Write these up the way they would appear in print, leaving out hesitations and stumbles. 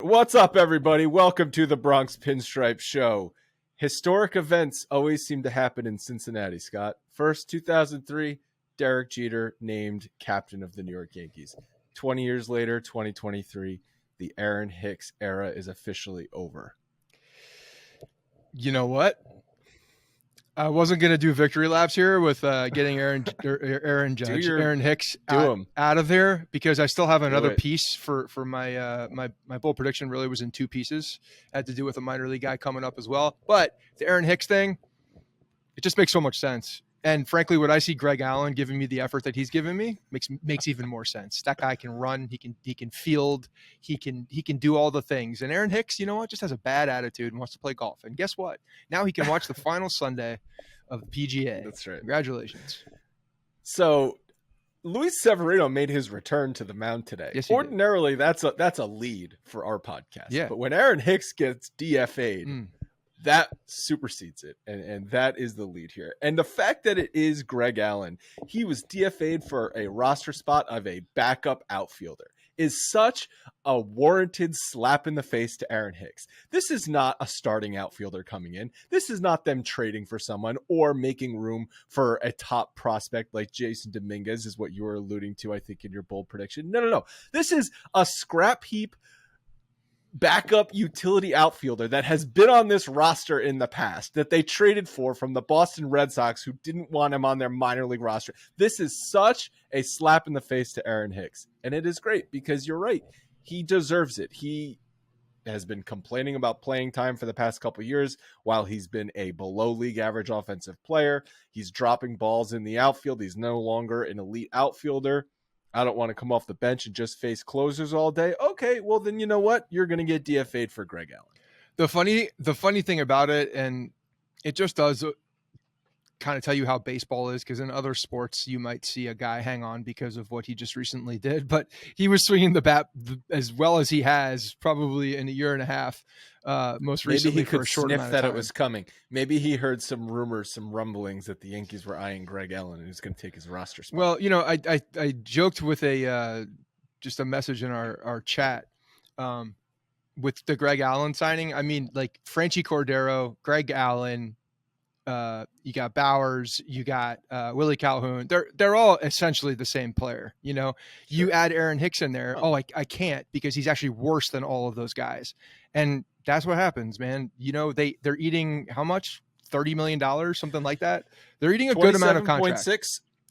What's up, everybody? Welcome to the Bronx Pinstripes show. Historic events always seem to happen in Cincinnati, Scott. First, 2003, Derek Jeter named captain of the New York Yankees. 20 years later, 2023, the Aaron Hicks era is officially over. You know what? I wasn't going to do victory laps here with getting Aaron Hicks out of there because I still have another piece for my my bold prediction. Really was in two pieces. Had to do with a minor league guy coming up as well. But the Aaron Hicks thing, it just makes so much sense. And frankly, what I see Greg Allen giving me the effort that he's given me makes even more sense. That guy can run, he can field, he can do all the things. And Aaron Hicks, you know what, just has a bad attitude and wants to play golf. And guess what? Now he can watch the final Sunday of the PGA. That's right. Congratulations. So Luis Severino made his return to the mound today. Yes, ordinarily, that's a lead for our podcast. Yeah. But when Aaron Hicks gets DFA'd, that supersedes it, and that is the lead here. And the fact that it is Greg Allen, he was DFA'd for a roster spot of a backup outfielder, is such a warranted slap in the face to Aaron Hicks. This is not a starting outfielder coming in. This is not them trading for someone or making room for a top prospect like Jason Dominguez, is what you were alluding to, I think, in your bold prediction. No. This is a scrap heap backup utility outfielder that has been on this roster in the past that they traded for from the Boston Red Sox, who didn't want him on their minor league roster. This is such a slap in the face to Aaron Hicks. And it is great because you're right. He deserves it. He has been complaining about playing time for the past couple of years while he's been a below league average offensive player. He's dropping balls in the outfield. He's no longer an elite outfielder. I don't want to come off the bench and just face closers all day. Okay, well then you know what? You're going to get DFA'd for Greg Allen. The funny thing about it, and it just does kind of tell you how baseball is, because in other sports you might see a guy hang on because of what he just recently did, but he was swinging the bat as well as he has probably in a year and a half. Most recently, maybe he could for a short sniff amount of that time. It was coming. Maybe he heard some rumors, some rumblings that the Yankees were eyeing Greg Allen and he's going to take his roster spot. Well, you know, I joked with just a message in our chat with the Greg Allen signing. I mean, like Franchy Cordero, Greg Allen, you got Bowers, you got Willie Calhoun. They're all essentially the same player. You know, sure. You add Aaron Hicks in there. I can't, because he's actually worse than all of those guys. And that's what happens, man. You know, they're eating how much? $30 million, something like that. They're eating a good amount of contract.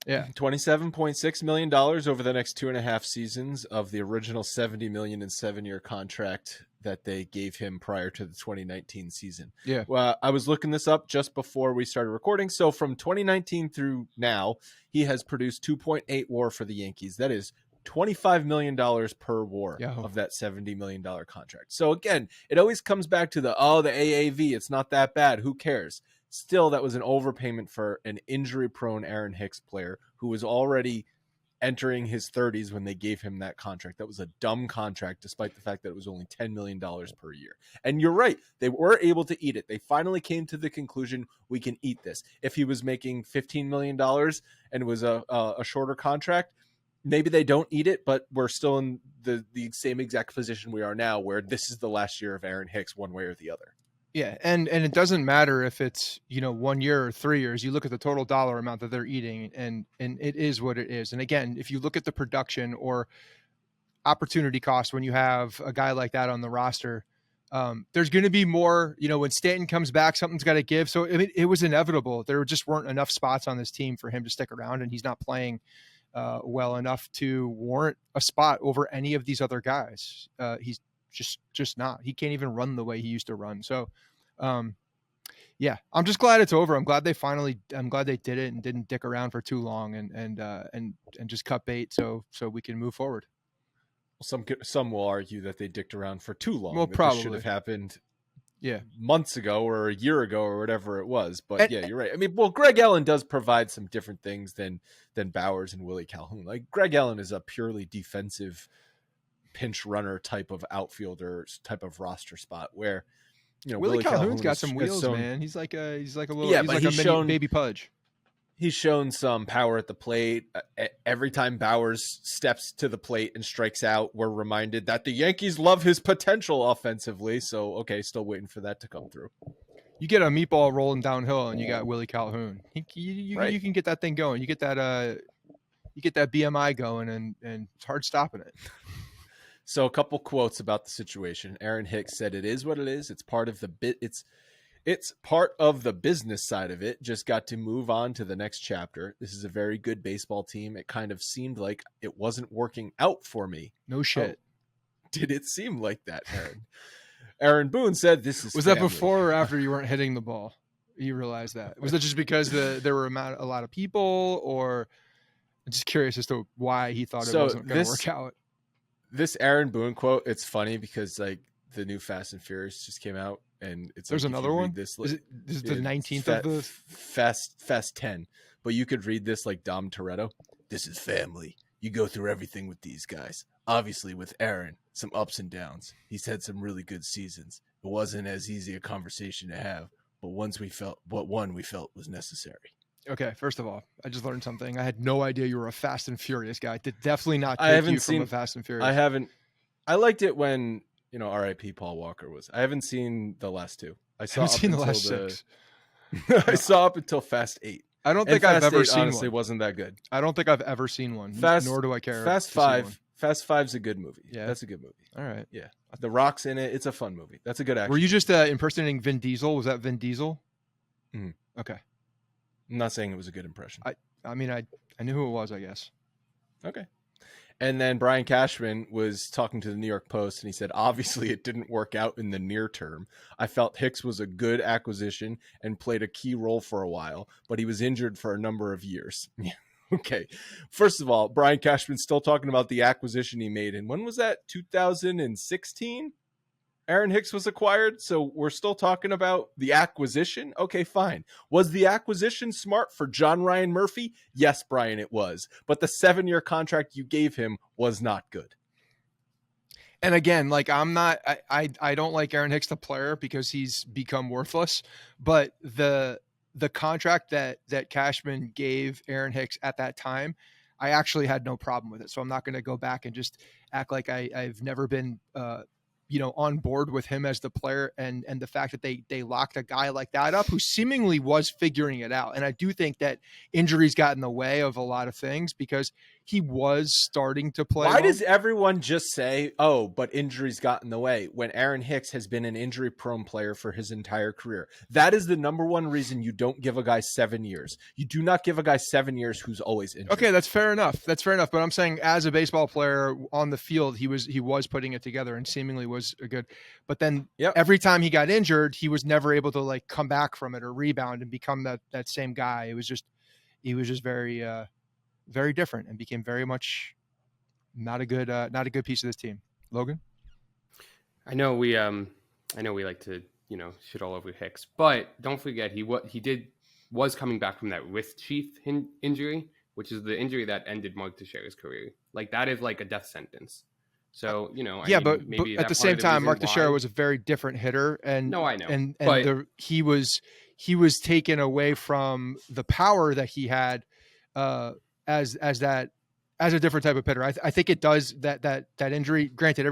$27.6 million over the next 2.5 seasons of the original $70 million in 7-year contract that they gave him prior to the 2019 season. Yeah. Well, I was looking this up just before we started recording. So from 2019 through now, he has produced 2.8 WAR for the Yankees. That is $25 million per WAR of that $70 million contract. So again, it always comes back to the AAV. It's not that bad. Who cares? Still, that was an overpayment for an injury-prone Aaron Hicks player who was already entering his 30s when they gave him that contract. That was a dumb contract, despite the fact that it was only $10 million per year. And you're right. They were able to eat it. They finally came to the conclusion, we can eat this. If he was making $15 million and it was a shorter contract, maybe they don't eat it, but we're still in the same exact position we are now, where this is the last year of Aaron Hicks one way or the other. Yeah, and it doesn't matter if it's, 1 year or 3 years. You look at the total dollar amount that they're eating, and it is what it is. And again, if you look at the production or opportunity cost when you have a guy like that on the roster, there's going to be more. When Stanton comes back, something's got to give. So it was inevitable. There just weren't enough spots on this team for him to stick around, and he's not playing well enough to warrant a spot over any of these other guys. He's just not. He can't even run the way he used to run. So yeah, I'm just glad it's over. I'm glad they did it and didn't dick around for too long and just cut bait so we can move forward. Some will argue that they dicked around for too long. Well, probably this should have happened yeah, months ago or a year ago or whatever it was. But yeah, you're right. I mean, well, Greg Allen does provide some different things than Bowers and Willie Calhoun. Like Greg Allen is a purely defensive pinch runner type of outfielder type of roster spot where, Willie Calhoun's got some wheels, man. He's like a little, he's like a mini baby Pudge. He's shown some power at the plate. Every time Bauers steps to the plate and strikes out, we're reminded that the Yankees love his potential offensively. So, okay, still waiting for that to come through. You get a meatball rolling downhill, and you got Willie Calhoun. You can get that thing going. You get that BMI going, and it's hard stopping it. So, a couple quotes about the situation. Aaron Hicks said, "It is what it is. It's part of the bit. It's part of the business side of it. Just got to move on to the next chapter. This is a very good baseball team. It kind of seemed like it wasn't working out for me." No shit. Oh, did it seem like that, Aaron? Aaron Boone said, "This is." Was family. that before or after you weren't hitting the ball? You realized that? Was that just because there were a lot of people, or I'm just curious as to why he thought it wasn't going to work out? This Aaron Boone quote, it's funny because like the new Fast and Furious just came out. And there's like, another one. This is it the 19th of the Fast 10? But you could read this like Dom Toretto. This is family. You go through everything with these guys. Obviously, with Aaron, some ups and downs. He's had some really good seasons. It wasn't as easy a conversation to have, but one we felt was necessary. Okay, first of all, I just learned something. I had no idea you were a Fast and Furious guy. Did definitely not take you from a Fast and Furious. I haven't. I liked it when. R.I.P. Paul Walker was. I haven't seen the last two. I haven't seen the last 6. I saw up until Fast 8. I don't think I've ever seen honestly one. Wasn't that good. I don't think I've ever seen one. Nor do I care. Fast 5. Fast 5's a good movie. Yeah, that's a good movie. All right. Yeah, The Rock's in it. It's a fun movie. That's a good action. Were you just impersonating Vin Diesel? Was that Vin Diesel? Mm-hmm. Okay. I'm not saying it was a good impression. I mean, I knew who it was, I guess. Okay. And then Brian Cashman was talking to the New York Post, and he said, obviously it didn't work out in the near term. I felt Hicks was a good acquisition and played a key role for a while, but he was injured for a number of years. Okay. First of all, Brian Cashman's still talking about the acquisition he made. And when was that? 2016? Aaron Hicks was acquired, so we're still talking about the acquisition? Okay, fine. Was the acquisition smart for John Ryan Murphy? Yes, Brian, it was. But the 7-year contract you gave him was not good. And again, like I don't like Aaron Hicks the player because he's become worthless, but the contract that Cashman gave Aaron Hicks at that time, I actually had no problem with it. So I'm not going to go back and just act like I've never been on board with him as the player, and the fact that they locked a guy like that up who seemingly was figuring it out. And I do think that injuries got in the way of a lot of things because he was starting to play. Why does everyone just say, oh, but injuries got in the way, when Aaron Hicks has been an injury prone player for his entire career? That is the number one reason you don't give a guy 7 years. You do not give a guy 7 years who's always injured. Okay, that's fair enough. But I'm saying as a baseball player on the field, he was putting it together and seemingly was good. But then every time he got injured, he was never able to like come back from it or rebound and become that same guy. He was just very very different and became very much not a good piece of this team. Logan? I know we like to, shit all over Hicks, but don't forget he was coming back from that wrist sheath injury, which is the injury that ended Mark Teixeira's career. Like that is like a death sentence. So, but at the same time, Mark Teixeira was a very different hitter, and no, I know, and he was taken away from the power that he had as a different type of hitter. I think it does that injury. Granted,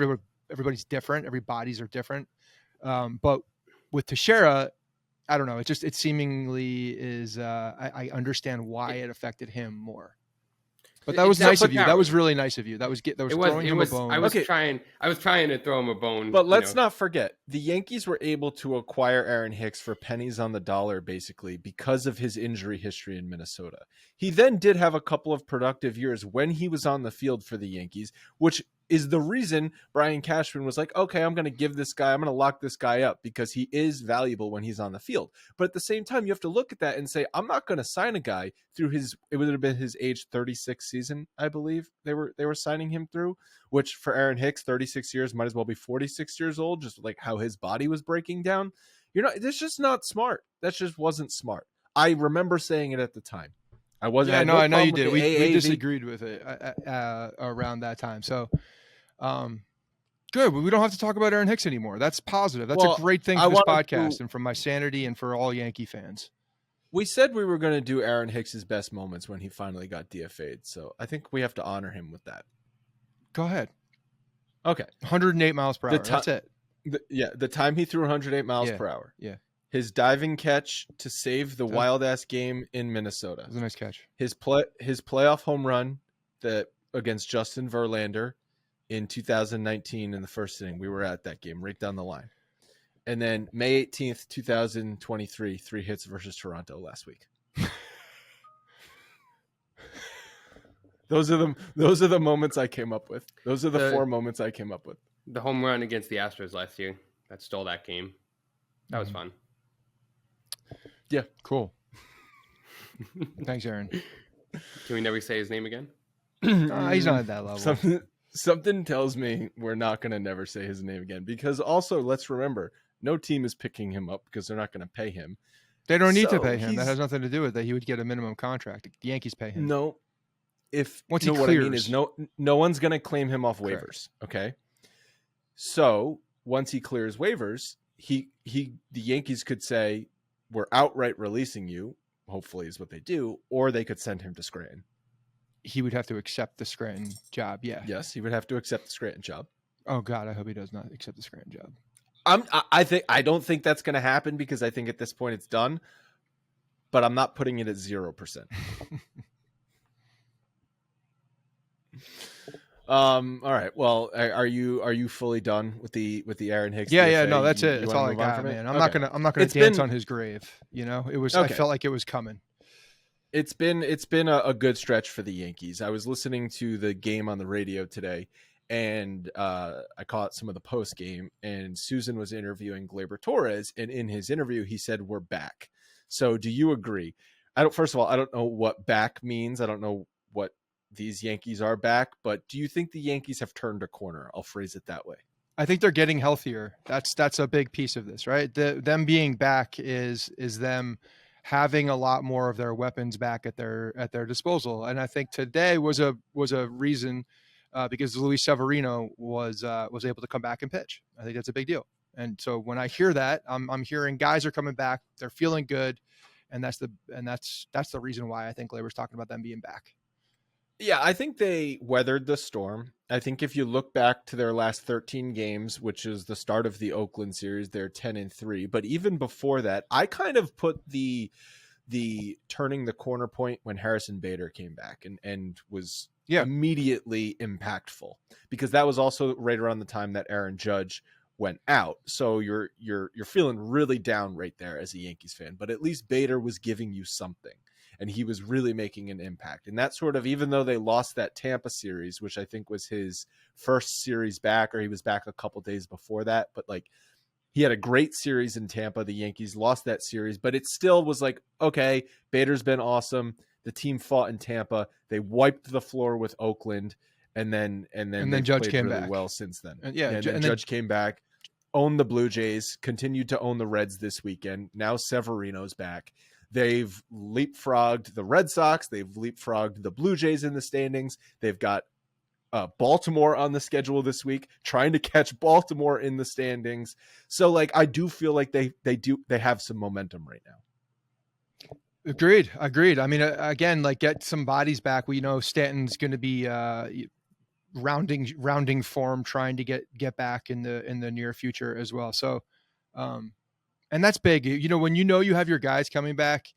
everybody's different, every bodies are different, but with Teixeira, I don't know. It seemingly is. I understand why it affected him more. But that was nice of you. That was really nice of you. That was throwing him a bone. I was trying to throw him a bone. But let's not forget, the Yankees were able to acquire Aaron Hicks for pennies on the dollar, basically, because of his injury history in Minnesota. He then did have a couple of productive years when he was on the field for the Yankees, which is the reason Brian Cashman was like, okay, I'm going to lock this guy up because he is valuable when he's on the field. But at the same time, you have to look at that and say, I'm not going to sign a guy through it would have been his age 36 season, I believe they were signing him through, which for Aaron Hicks, 36 years might as well be 46 years old, just like how his body was breaking down. That's just not smart. That just wasn't smart. I remember saying it at the time. I wasn't. Yeah, I know you did. We disagreed with it around that time. So, good. We don't have to talk about Aaron Hicks anymore. That's positive. That's a great thing for this podcast and for my sanity and for all Yankee fans. We said we were going to do Aaron Hicks's best moments when he finally got DFA'd, so I think we have to honor him with that. Go ahead. Okay. 108 miles per hour. That's it. The time he threw 108 miles per hour. Yeah. His diving catch to save the wild-ass game in Minnesota. That was a nice catch. His playoff home run against Justin Verlander in 2019 in the first inning. We were at that game right down the line. And then May 18th, 2023, 3 hits versus Toronto last week. Those are the moments I came up with. Those are the 4 moments I came up with. The home run against the Astros last year that stole that game. That was fun. Yeah, cool. Thanks, Aaron. Can we never say his name again? He's not at that level. Something tells me we're not going to never say his name again, because also let's remember, no team is picking him up because they're not going to pay him. They don't need to pay him. That has nothing to do with that. He would get a minimum contract. The Yankees pay him. No. Once he clears. What I mean is no one's going to claim him off waivers. Correct. Okay. So once he clears waivers, the Yankees could say, we're outright releasing you, hopefully is what they do, or they could send him to Scranton. He would have to accept the Scranton job. Yeah. Yes, he would have to accept the Scranton job. Oh God, I hope he does not accept the Scranton job. I don't think that's going to happen, because I think at this point it's done, but I'm not putting it at 0%. All right. Well, are you fully done with the Aaron Hicks? Yeah. No, that's it. That's all I got, man. I'm not gonna dance on his grave. It was. Okay. I felt like it was coming. It's been a good stretch for the Yankees. I was listening to the game on the radio today, and I caught some of the post game, and Susan was interviewing Gleyber Torres, and in his interview he said, "We're back." So do you agree? First of all, I don't know what back means. I don't know what these Yankees are back, but do you think the Yankees have turned a corner? I'll phrase it that way. I think they're getting healthier. That's a big piece of this, right? Them being back is them having a lot more of their weapons back at their disposal. And I think today was a reason because Luis Severino was able to come back and pitch. I think that's a big deal. And so when I hear that, I'm hearing guys are coming back, they're feeling good, and that's the reason why I think Gleyber's talking about them being back. Yeah, I think they weathered the storm. I think if you look back to their last 13 games, which is the start of the Oakland series, they're 10-3. But even before that, I kind of put the turning the corner point when Harrison Bader came back and was immediately impactful, because that was also right around the time that Aaron Judge went out. So you're feeling really down right there as a Yankees fan, but at least Bader was giving you something. And he was really making an impact. And that sort of, even though they lost that Tampa series, which I think was his first series back, or he was back a couple days before that, but like he had a great series in Tampa. The Yankees lost that series, but it still was like, okay, Bader's been awesome. The team fought in Tampa. They wiped the floor with Oakland, and then Judge came really back well since then. and then Judge came back, owned the Blue Jays, continued to own the Reds this weekend. Now Severino's back. They've leapfrogged the Red Sox. They've leapfrogged the Blue Jays in the standings. They've got Baltimore on the schedule this week, trying to catch Baltimore in the standings. So, like, I do feel like they have some momentum right now. Agreed. I mean, again, like, get some bodies back. We know Stanton's going to be rounding form, trying to get back in the near future as well. So, and that's big. When you have your guys coming back,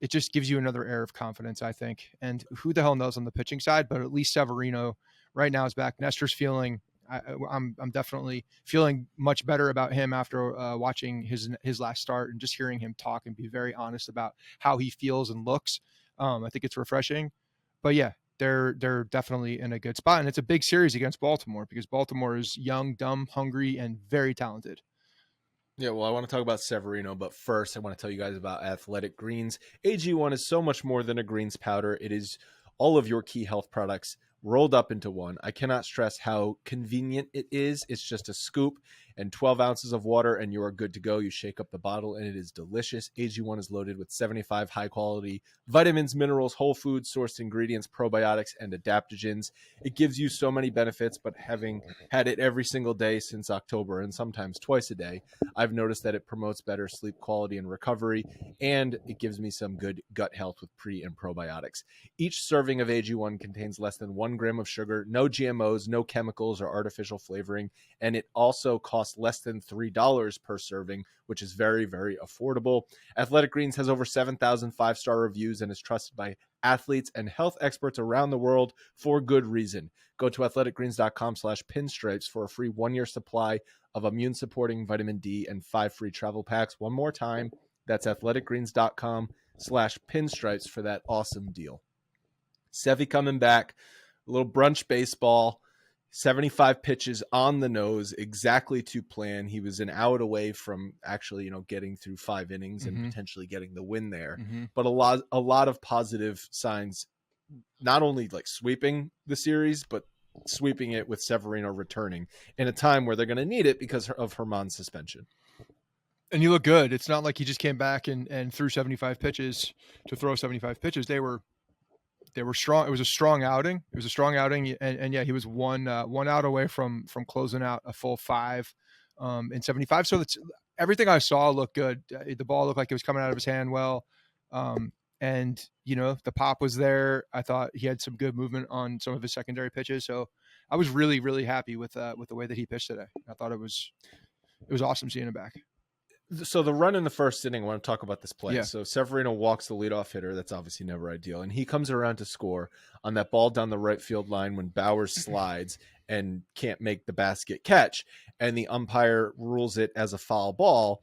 it just gives you another air of confidence, I think. And who the hell knows on the pitching side, but at least Severino right now is back. Nestor's I'm definitely feeling much better about him after watching his last start and just hearing him talk and be very honest about how he feels and looks. I think it's refreshing. But yeah, they're definitely in a good spot. And it's a big series against Baltimore, because Baltimore is young, dumb, hungry, and very talented. Yeah, well, I want to talk about Severino, but first I want to tell you guys about Athletic Greens. AG1 is so much more than a greens powder. It is all of your key health products rolled up into one. I cannot stress how convenient it is. It's just a scoop, and 12 ounces of water, and you are good to go. You shake up the bottle, and it is delicious. AG1 is loaded with 75 high-quality vitamins, minerals, whole food sourced ingredients, probiotics, and adaptogens. It gives you so many benefits, but having had it every single day since October, and sometimes twice a day, I've noticed that it promotes better sleep quality and recovery, and it gives me some good gut health with pre and probiotics. Each serving of AG1 contains less than 1 gram of sugar, no GMOs, no chemicals or artificial flavoring, and it also costs less than $3 per serving, which is very, very affordable. Athletic Greens has over 7,000 five-star reviews and is trusted by athletes and health experts around the world for good reason. Go to athleticgreens.com/pinstripes for a free 1-year supply of immune-supporting vitamin D and 5 free travel packs. One more time, that's athleticgreens.com/pinstripes for that awesome deal. Sevy coming back, a little brunch baseball, 75 pitches on the nose, exactly to plan. He was an out away from actually, getting through 5 innings and potentially getting the win there. But a lot of positive signs, not only like sweeping the series, but sweeping it with Severino returning in a time where they're going to need it because of Germán's suspension. And you look good. It's not like he just came back and threw 75 pitches to throw 75 pitches. They were strong. It was a strong outing. And yeah, he was one out away from closing out a full 5 in 75. So everything I saw looked good. The ball looked like it was coming out of his hand well. And the pop was there. I thought he had some good movement on some of his secondary pitches. So I was really, really happy with the way that he pitched today. I thought it was awesome seeing him back. So the run in the first inning, I want to talk about this play. Yeah. So Severino walks the leadoff hitter. That's obviously never ideal. And he comes around to score on that ball down the right field line when Bauers slides and can't make the basket catch. And the umpire rules it as a foul ball.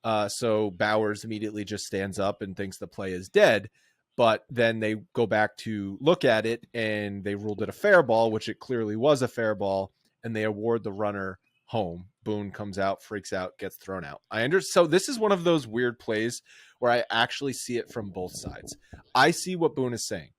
So Bauers immediately just stands up and thinks the play is dead. But then they go back to look at it and they ruled it a fair ball, which it clearly was a fair ball. And they award the runner home. Boone comes out, freaks out, gets thrown out. So this is one of those weird plays where I actually see it from both sides. I see what Boone is saying.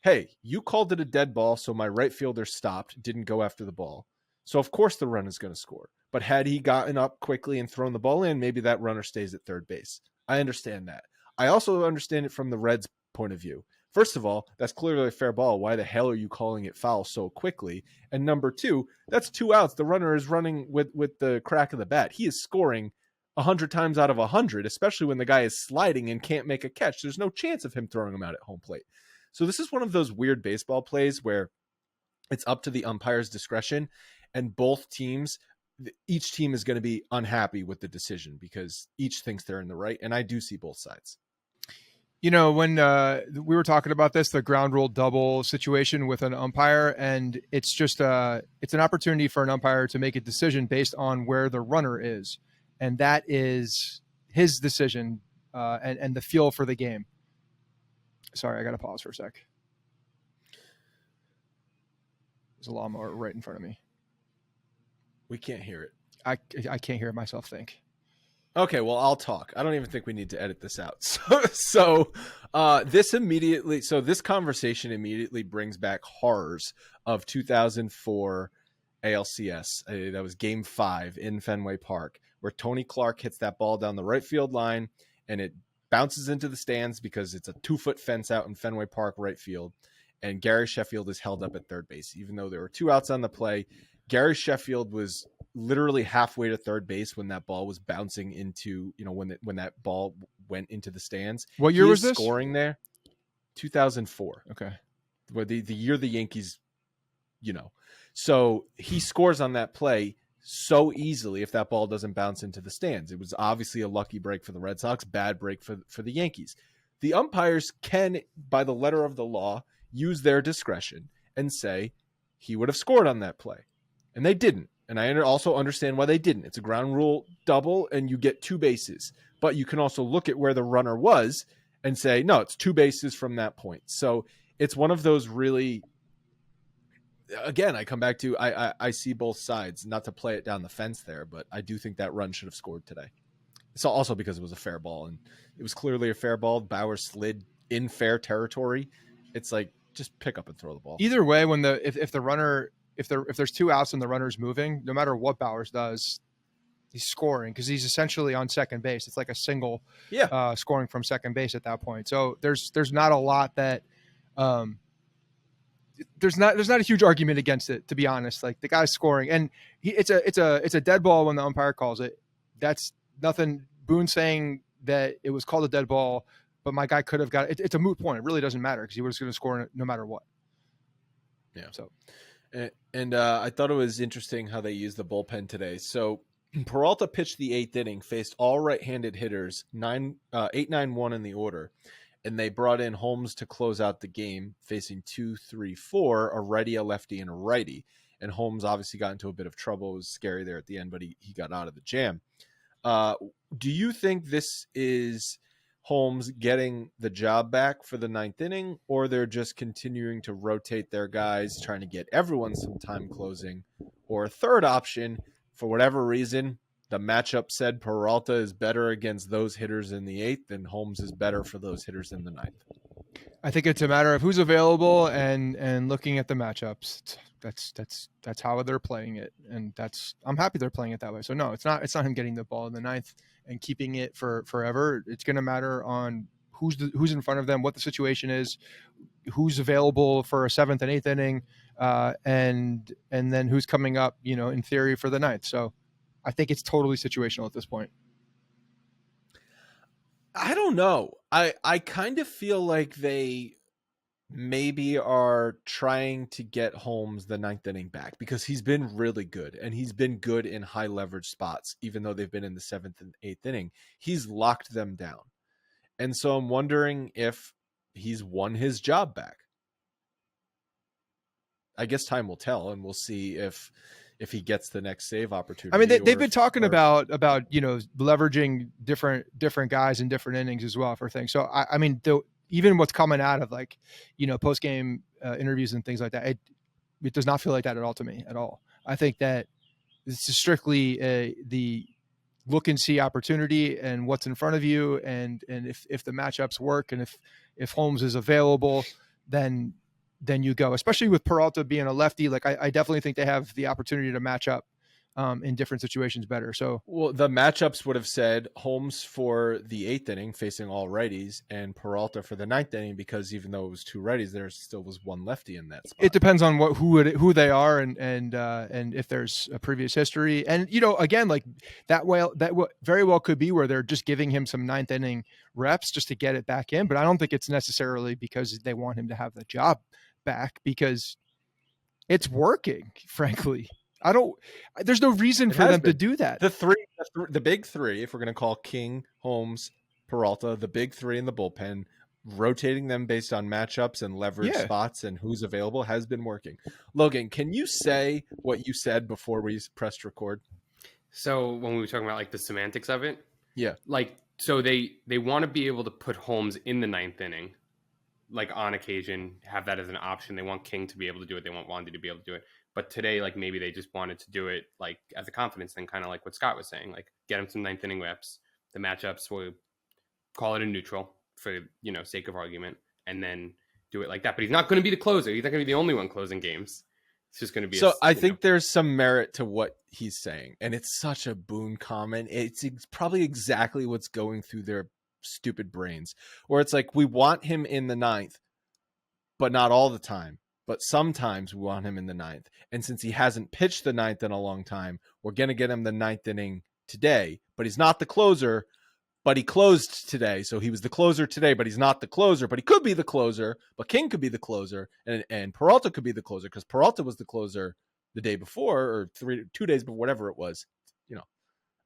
Hey, you called it a dead ball, so my right fielder stopped, didn't go after the ball. So of course the run is going to score. But had he gotten up quickly and thrown the ball in, maybe that runner stays at third base. I understand that. I also understand it from the Reds' point of view. First of all, that's clearly a fair ball. Why the hell are you calling it foul so quickly? And number 2, that's 2 outs. The runner is running with the crack of the bat. He is scoring 100 times out of 100, especially when the guy is sliding and can't make a catch. There's no chance of him throwing him out at home plate. So this is one of those weird baseball plays where it's up to the umpire's discretion, and each team is going to be unhappy with the decision because each thinks they're in the right. And I do see both sides. When we were talking about the ground rule double situation with an umpire, and it's just it's an opportunity for an umpire to make a decision based on where the runner is. And that is his decision and the feel for the game. Sorry, I got to pause for a sec. There's a lawnmower right in front of me. We can't hear it. I can't hear myself think. Okay, well, I'll talk. I don't even think we need to edit this out. So this conversation immediately brings back horrors of 2004 ALCS. That was Game 5 in Fenway Park, where Tony Clarke hits that ball down the right field line, and it bounces into the stands because it's a 2-foot fence out in Fenway Park right field, and Gary Sheffield is held up at third base. Even though there were 2 outs on the play, Gary Sheffield was literally halfway to third base when that ball was bouncing into, when that ball went into the stands. What year was this? Scoring there, 2004. Okay. Well, the year the Yankees, so he scores on that play so easily if that ball doesn't bounce into the stands. It was obviously a lucky break for the Red Sox, bad break for the Yankees. The umpires can, by the letter of the law, use their discretion and say he would have scored on that play. And they didn't. And I also understand why they didn't. It's a ground rule double, and you get 2 bases. But you can also look at where the runner was and say, no, it's 2 bases from that point. So it's one of those really, again, I come back to, I see both sides, not to play it down the fence there, but I do think that run should have scored today. It's also because it was a fair ball, and it was clearly a fair ball. Bauer slid in fair territory. It's like, just pick up and throw the ball. Either way, when if the runner, if there's 2 outs and the runner's moving, no matter what Bauers does, He's scoring because he's essentially on second base. It's like a single scoring from second base at that point. So there's not a lot that there's not a huge argument against it, to be honest. Like the guy's scoring, and it's a dead ball when the umpire calls it. That's nothing. Boone saying that it was called a dead ball, but my guy could have got it. It's a moot point. It really doesn't matter because he was going to score no matter what. Yeah. So, and I thought it was interesting how they used the bullpen today. So Peralta pitched the 8th inning, faced all right-handed hitters, 8-9-1 in the order, and they brought in Holmes to close out the game, facing 2-3-4, a righty, a lefty, and a righty. And Holmes obviously got into a bit of trouble. It was scary there at the end, but he got out of the jam. Do you think this is Holmes getting the job back for the 9th inning, or they're just continuing to rotate their guys, trying to get everyone some time closing? Or a third option, for whatever reason, the matchup said Peralta is better against those hitters in the 8th and Holmes is better for those hitters in the 9th? I think it's a matter of who's available and looking at the matchups. That's how they're playing it, and I'm happy they're playing it that way. So no, it's not him getting the ball in the 9th and keeping it for forever. It's going to matter on who's in front of them, what the situation is, who's available for a 7th and 8th inning, and then who's coming up, in theory for the 9th. So I think it's totally situational at this point. I don't know. I kind of feel like they maybe are trying to get Holmes the 9th inning back because he's been really good, and he's been good in high leverage spots. Even though they've been in the 7th and 8th inning, he's locked them down. And so I'm wondering if he's won his job back. I guess time will tell, and we'll see if he gets the next save opportunity. I mean, they've been talking about leveraging different guys in different innings as well for things. So I mean, even what's coming out of post game interviews and things like that, it does not feel like that at all to me at all. I think that it's strictly the look and see opportunity and what's in front of you, and if the matchups work and if Holmes is available, then you go, especially with Peralta being a lefty. Like I definitely think they have the opportunity to match up in different situations better. So, well, the matchups would have said Holmes for the 8th inning facing all righties and Peralta for the 9th inning, because even though it was 2 righties, there still was 1 lefty in that spot. It depends on who they are and if there's a previous history. And, again, like that very well could be where they're just giving him some 9th inning reps just to get it back in. But I don't think it's necessarily because they want him to have the job back, because it's working, frankly. There's no reason for them to do that. The big three, if we're going to call King, Holmes, Peralta, the big 3 in the bullpen, rotating them based on matchups and leverage spots and who's available, has been working. Logan, can you say what you said before we pressed record? So when we were talking about the semantics of it, so they want to be able to put Holmes in the 9th inning, on occasion, have that as an option. They want King to be able to do it. They want Wandy to be able to do it. But today, maybe they just wanted to do it as a confidence thing, kind of like what Scott was saying, get him some 9th inning reps. The matchups will call it a neutral for, sake of argument, and then do it like that. But he's not going to be the closer. He's not going to be the only one closing games. It's just going to be. So I think there's some merit to what he's saying, and it's such a Boone comment. It's probably exactly what's going through their stupid brains, where it's we want him in the 9th, but not all the time. But sometimes we want him in the 9th. And since he hasn't pitched the 9th in a long time, we're going to get him the 9th inning today. But he's not the closer, but he closed today. So he was the closer today, but he's not the closer. But he could be the closer, but King could be the closer. And Peralta could be the closer, because Peralta was the closer the day before, or 2 days before, whatever it was.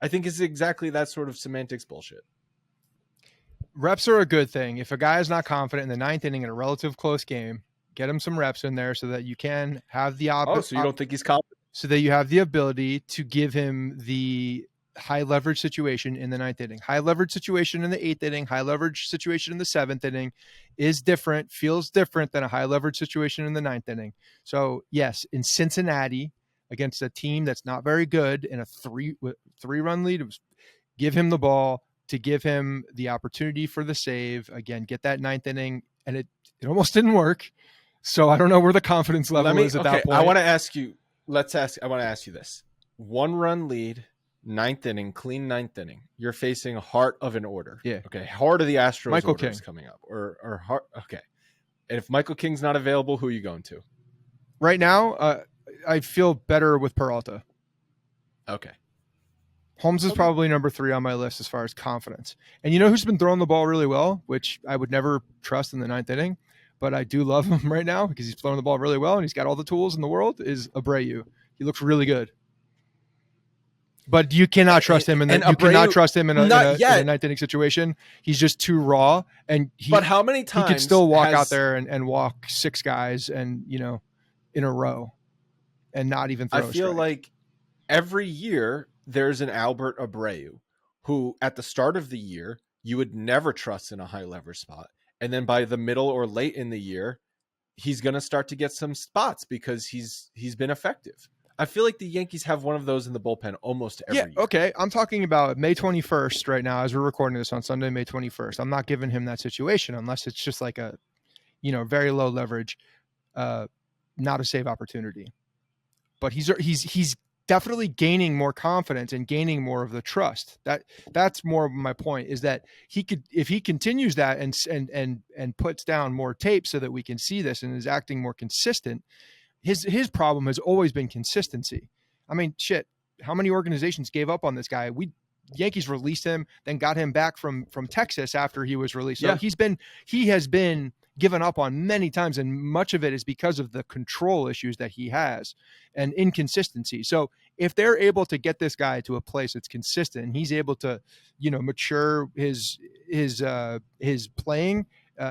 I think it's exactly that sort of semantics bullshit. Reps are a good thing. If a guy is not confident in the 9th inning in a relative close game, get him some reps in there so that you can have the so you don't think he's confident? So that you have the ability to give him the high leverage situation in the 9th inning. High leverage situation in the 8th inning, high leverage situation in the 7th inning is different, feels different than a high leverage situation in the 9th inning. So yes, in Cincinnati against a team that's not very good in a 3-run lead, give him the ball to give him the opportunity for the save. Again, get that 9th inning, and it almost didn't work. So I don't know where the confidence level is at that point. I want to ask you this. 1-run lead, ninth inning, clean ninth inning. You're facing heart of an order. Yeah. Okay. Heart of the Astros Michael order King is coming up. Or heart. Okay. And if Michael King's not available, who are you going to? right now. I feel better with Peralta. Okay. Holmes is probably number 3 on my list as far as confidence. And you know who's been throwing the ball really well, which I would never trust in the ninth inning, but I do love him right now because he's throwing the ball really well and he's got all the tools in the world, is Abreu. He looks really good. But you cannot trust him in a ninth inning situation. He's just too raw, and but how many times he could still walk out there and walk 6 guys and in a row and not even throw. I feel like every year there's an Albert Abreu who at the start of the year you would never trust in a high leverage spot, and then by the middle or late in the year he's going to start to get some spots because he's been effective. I feel like the Yankees have one of those in the bullpen almost every year. Okay. I'm talking about May 21st right now as we're recording this on Sunday, May 21st. I'm not giving him that situation unless it's just like a, very low leverage, not a save opportunity. But he's definitely gaining more confidence and gaining more of the trust. That's more of my point, is that he could, if he continues that and puts down more tape so that we can see this and is acting more consistent. His problem has always been consistency. I mean, shit, how many organizations gave up on this guy? Yankees released him, then got him back from Texas after he was released. So he has been given up on many times, and much of it is because of the control issues that he has and inconsistency. So if they're able to get this guy to a place that's consistent, and he's able to, mature his playing,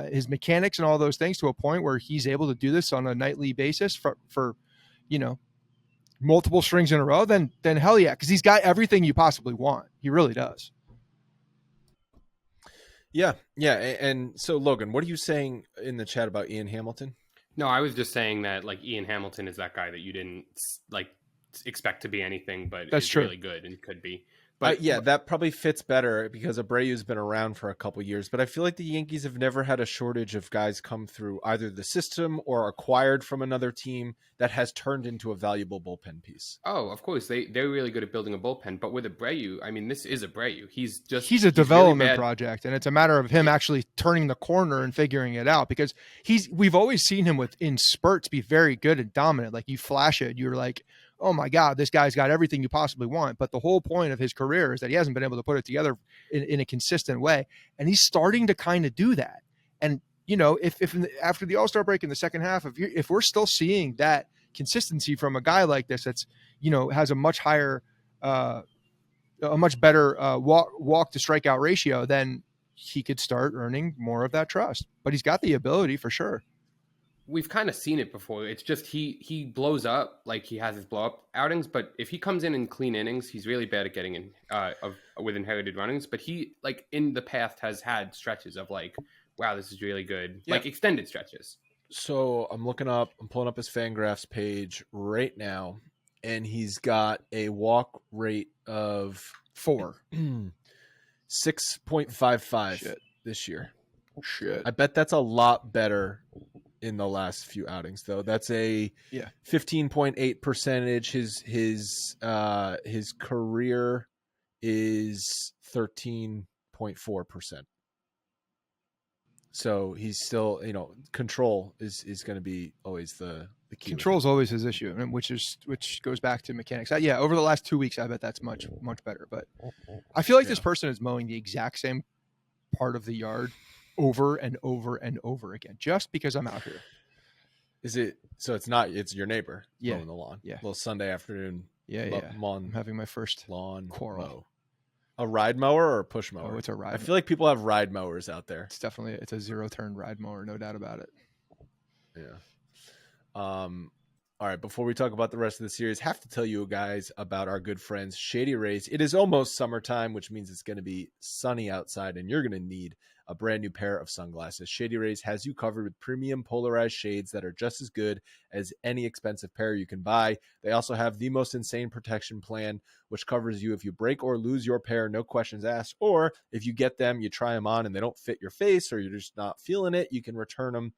his mechanics and all those things to a point where he's able to do this on a nightly basis for multiple strings in a row, then hell yeah, because he's got everything you possibly want. He really does. Yeah. And so, Logan, what are you saying in the chat about Ian Hamilton? No, I was just saying that Ian Hamilton is that guy that you didn't expect to be anything, but that's is true. Really good and could be. But that probably fits better because Abreu's been around for a couple years, but I feel like the Yankees have never had a shortage of guys come through either the system or acquired from another team that has turned into a valuable bullpen piece. Oh, of course. They're really good at building a bullpen, but with Abreu, I mean, this is Abreu. He's a development really project, and it's a matter of him actually turning the corner and figuring it out, because we've always seen him in spurts be very good and dominant. Like, you flash it, you're like, oh my God, this guy's got everything you possibly want. But the whole point of his career is that he hasn't been able to put it together in a consistent way. And he's starting to kind of do that. And, after the All-Star break in the second half, if we're still seeing that consistency from a guy like this, that's, has a much higher, a much better walk to strikeout ratio, then he could start earning more of that trust. But he's got the ability for sure. We've kind of seen it before. It's just he blows up, like he has his blow up outings, but if he comes in clean innings, he's really bad at getting in with inherited runnings. But he, in the past, has had stretches of wow, this is really good, extended stretches. So I'm pulling up his Fangraphs page right now, and he's got a walk rate of 6.55 this year. Shit. I bet that's a lot better in the last few outings, though. That's a 15.8 percentage. His career is 13.4%. So he's still, control is going to be always the key. Control is always his issue, which goes back to mechanics. Over the last 2 weeks, I bet that's much better. But I feel like this person is mowing the exact same part of the yard over and over and over again, just because I'm out here. Is it? So it's your neighbor mowing the lawn. Yeah. Little Sunday afternoon. I'm having my first lawn quarrel. Mow. A ride mower or a push mower? Oh, it's a ride. I feel like people have ride mowers out there. It's a 0-turn ride mower, no doubt about it. Yeah. All right, before we talk about the rest of the series, have to tell you guys about our good friends Shady Rays. It is almost summertime, which means it's going to be sunny outside, and you're going to need a brand new pair of sunglasses. Shady Rays has you covered with premium polarized shades that are just as good as any expensive pair you can buy. They also have the most insane protection plan, which covers you if you break or lose your pair, no questions asked, or if you get them, you try them on and they don't fit your face or you're just not feeling it, you can return them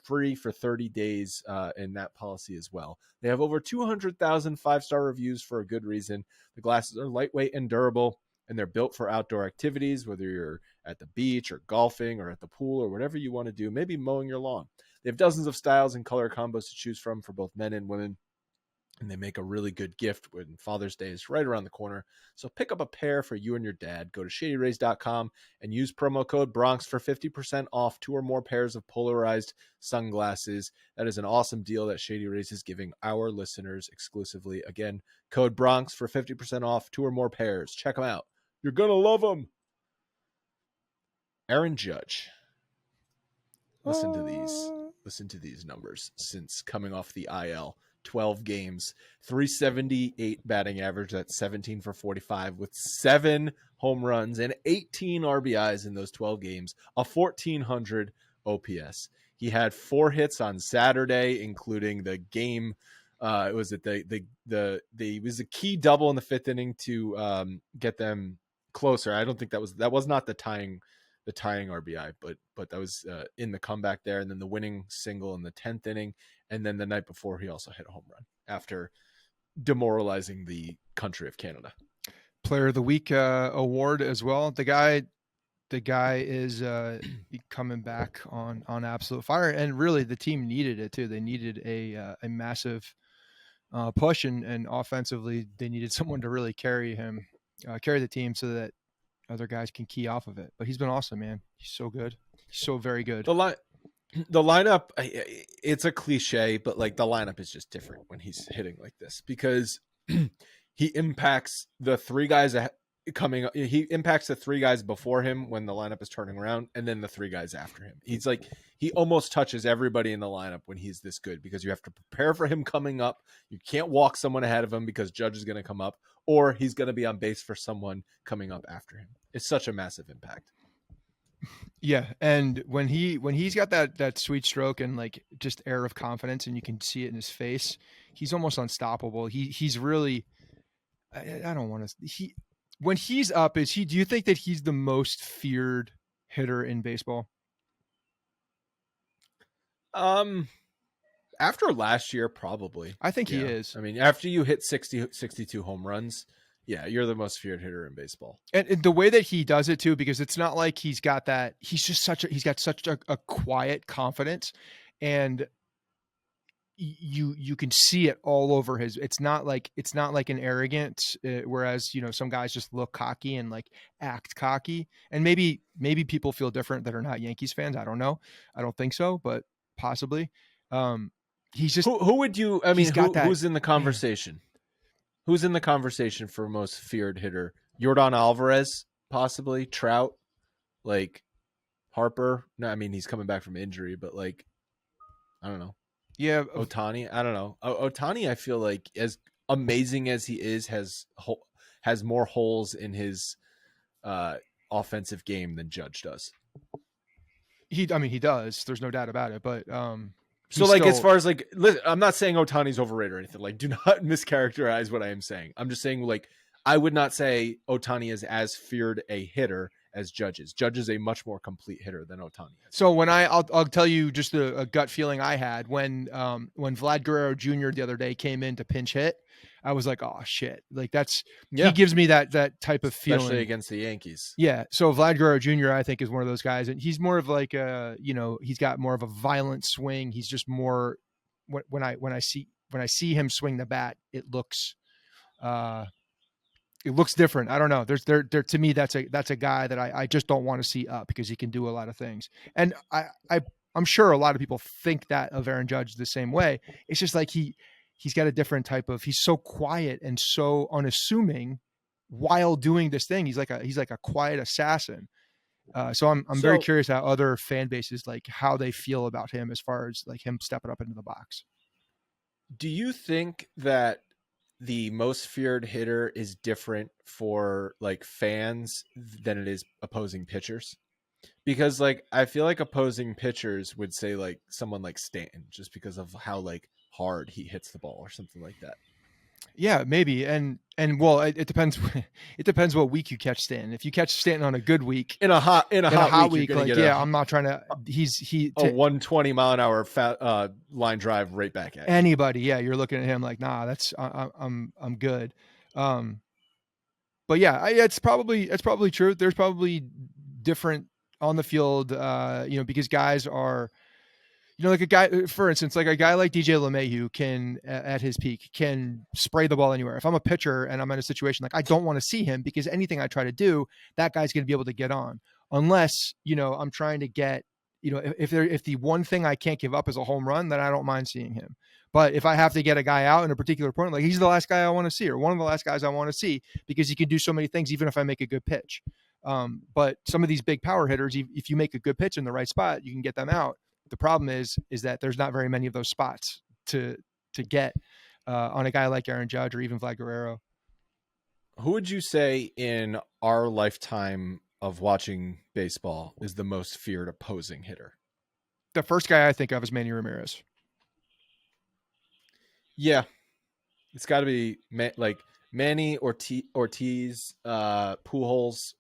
free for 30 days in that policy as well. They have over 200,000 5-star reviews for a good reason. The glasses are lightweight and durable, and they're built for outdoor activities, whether you're at the beach or golfing or at the pool or whatever you want to do, maybe mowing your lawn. They have dozens of styles and color combos to choose from for both men and women, and they make a really good gift when Father's Day is right around the corner. So pick up a pair for you and your dad. Go to shadyrays.com and use promo code Bronx for 50% off 2 or more pairs of polarized sunglasses. That is an awesome deal that Shady Rays is giving our listeners exclusively. Again, code Bronx for 50% off 2 or more pairs. Check them out. You're going to love them. Aaron Judge. Listen to these numbers since coming off the IL. 12 games, 378 batting average. That's 17 for 45 with 7 home runs and 18 RBIs in those 12 games, a 1400 OPS. He had 4 hits on Saturday, including the game. It was a key double in the 5th inning to get them closer. I don't think that was not the tying RBI, but that was in the comeback there, and then the winning single in the 10th inning, and then the night before he also hit a home run after demoralizing the country of Canada. Player of the Week award as well. The guy is coming back on absolute fire, and really the team needed it too. They needed a massive push, and offensively they needed someone to really carry the team so that other guys can key off of it. But he's been awesome, man. He's so good. He's so very good. The lineup, it's a cliche, but like the lineup is just different when he's hitting like this because he impacts the 3 guys he impacts the 3 guys before him when the lineup is turning around, and then the 3 guys after him. He's like, he almost touches everybody in the lineup when he's this good because you have to prepare for him coming up. You can't walk someone ahead of him because Judge is going to come up, or he's going to be on base for someone coming up after him. It's such a massive impact. Yeah, and when he's got that sweet stroke and like just air of confidence, and you can see it in his face, he's almost unstoppable. He's really, I don't want to. When he's up, do you think that he's the most feared hitter in baseball? After last year, probably. I think he is. I mean, after you hit 62 home runs, yeah, you're the most feared hitter in baseball. And the way that he does it too, because it's not like he's got that. He's got such a quiet confidence, and you can see it all over his. It's not like an arrogance, whereas some guys just look cocky and like act cocky, and maybe people feel different that are not Yankees fans. I don't know. I don't think so, but possibly. He's just who would you? I mean, who's in the conversation? Who's in the conversation for most feared hitter? Yordan Alvarez, possibly. Trout, like Harper. No, I mean he's coming back from injury, but like I don't know. Yeah, Ohtani. I don't know. Ohtani, I feel like as amazing as he is, has more holes in his offensive game than Judge does. He does. There's no doubt about it. But so like as far as like, listen, I'm not saying Ohtani's overrated or anything. Like, do not mischaracterize what I am saying. I'm just saying like I would not say Ohtani is as feared a hitter as Judge is. Judge is a much more complete hitter than Ohtani is. So when I'll tell you just a gut feeling I had when Vlad Guerrero Jr. the other day came in to pinch hit, I was like, oh shit, like he gives me that type of feeling, especially against the Yankees. Yeah. So Vlad Guerrero Jr. I think is one of those guys, and he's more of like he's got more of a violent swing. He's just more when I see him swing the bat, it looks different. I don't know. There to me, that's a guy that I just don't want to see up because he can do a lot of things. And I'm sure a lot of people think that of Aaron Judge the same way. It's just like he's got a different type of, he's so quiet and so unassuming while doing this thing. He's like a quiet assassin. So I'm very curious how other fan bases, like how they feel about him as far as like him stepping up into the box. Do you think that the most feared hitter is different for like fans than it is opposing pitchers? Because like I feel like opposing pitchers would say like someone like Stanton just because of how like hard he hits the ball or something like that. Yeah, maybe. And well, it depends. It depends what week you catch Stanton. If you catch Stanton on a good week, In a hot week, you're gonna like, get I'm not trying to. a 120 mile an hour line drive right back at you. Anybody. Yeah, you're looking at him like, nah, that's I'm good. But yeah, it's probably true. There's probably different on the field, because guys are. Like a guy, for instance, like a guy like DJ LeMahieu can, at his peak, can spray the ball anywhere. If I'm a pitcher and I'm in a situation like I don't want to see him because anything I try to do, that guy's going to be able to get on. Unless, I'm trying to get, if the one thing I can't give up is a home run, then I don't mind seeing him. But if I have to get a guy out in a particular point, like he's the last guy I want to see, or one of the last guys I want to see, because he can do so many things, even if I make a good pitch. But some of these big power hitters, if you make a good pitch in the right spot, you can get them out. The problem is that there's not very many of those spots to get on a guy like Aaron Judge or even Vlad Guerrero. Who would you say in our lifetime of watching baseball is the most feared opposing hitter? The first guy I think of is Manny Ramirez. Yeah, it's got to be like Manny, Ortiz, Pujols,